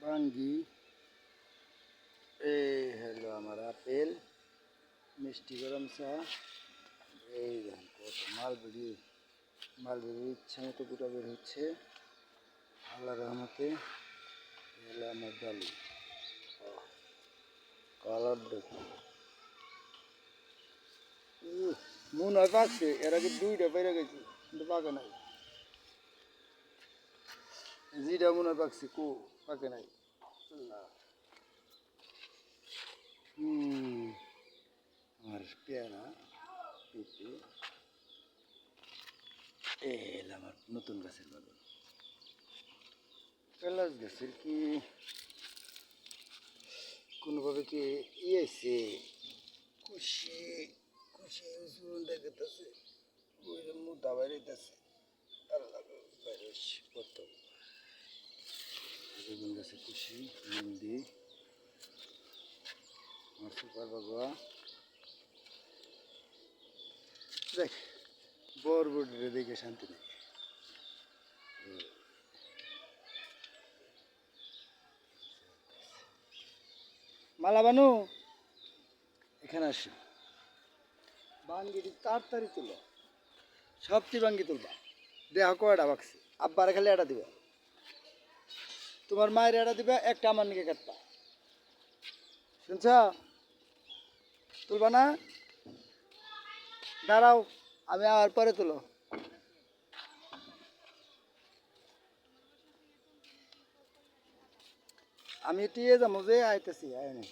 বাঙ্গি। এই হলো আমার আপেল, মিষ্টি গরম চা। এই দেখেন কত মালবেরি ইচ্ছা মতো গোটা বের হচ্ছে আল্লাহর রহমতে। হলো আমার ডালি কালার দেখুন, মনে হয় পাকছে। এর আগে দুইটা বেড়ে গেছে কিন্তু পাকে নাই। যেটা মনে হয় পাকছে পাকে নাই। আমার পেয়ারা পেঁপে, এল আমার নতুন গাছের বাগান। পেলাস গাছের কি কোনোভাবে কি ইয়েছে খুশি খুশি দেখাতেছে, ওই মোটা বাইরেছে আল্লাহ বাইরেস কত বেগুন গাছে খুশি মন্দি আমার সুপার বাবা। দেখ বরবটিরে দেখে শান্তি নেই। মালা বানু এখানে আসো, বাঙ্গিটি তাড়াতাড়ি তুলো, সবচেয়ে বাঙ্গি তুলবা। দেহ কয়টা বাকছে, আব্বার খালি এটা দিবা, তোমার মায়ের এটা দিবা, একটা আমার নিকে কাটবা, শুনছ? তুলবা না? দাঁড়াও আমি আর পরে তুলো। আমি টিয়ে যাবো যে আইতেছি আইনি।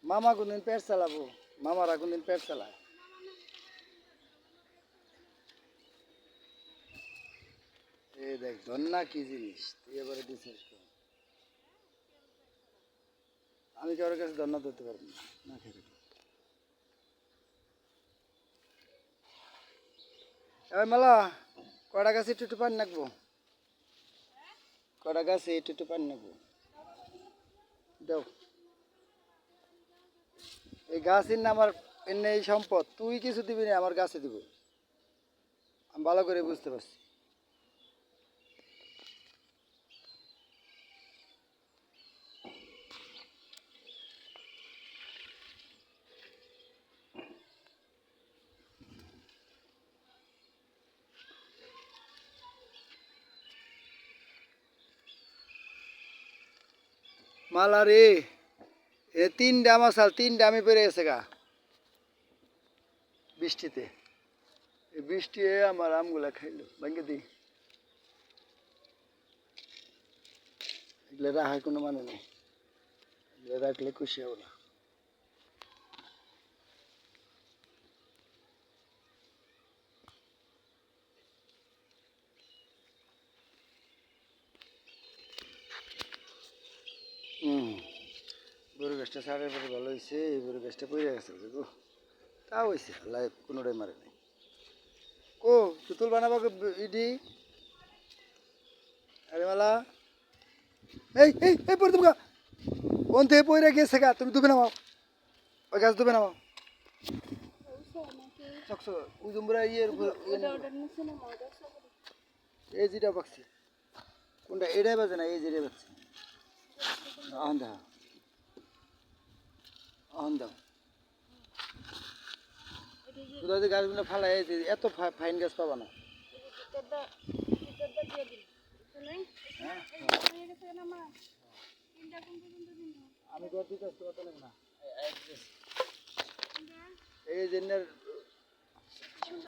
মামা কোনদিন পেট চালাবো, মামারা কোনদিন পেট চালায়। এই দেখ ধন্না কি জিনিস, তুই এবারে দিছিস। আমি কারোর কাছে ধন্না ধরতে পারবো না, না খেতে। এবার মেলা কটা গাছে একটু পানি রাখবো, কটা গাছে একটু পানি রাখবো দাও। এই গাছের না আমার এমনি এই সম্পদ, তুই কিছু দিবি না, আমার গাছে দিব, আমি ভালো করে বুঝতে পারছি। মালা রে, এ তিনটা আমার সাল, তিনটা আমি পেরে গেছে গা বৃষ্টিতে। এই বৃষ্টি আমার আমগুলা খাইলো ভাঙ্গে দিই, এগুলো রাখার কোনো মানে নেই, এগুলো রাখলে খুশি হবো না। বড় গাছটা সারের পরে ভালো হয়েছে, এই বড় গাছটা পড়ে গেছে গো, তাও হয়েছে আল্লাহ কোনোটাই মারে নাই। ও তুতুল বানাবো ইডি, আরে মালা এই এই এই পড়ে দেবো, কোন থেকে পড়ে গেছে গা, তুমি ডুবে নামাও, ওই গাছ ডুবে নামাও। ওই জম্বরা এই যেটা পাচ্ছি কোনটা, এটাই বাজে না, এই যেটাই পাচ্ছি। আহন দাও, আহন দাও, গাছগুলো ফালাই এত ফাইন গাছ পাবা না। আমি ঘর দিতে আসতে পারতাম না, এই জন্য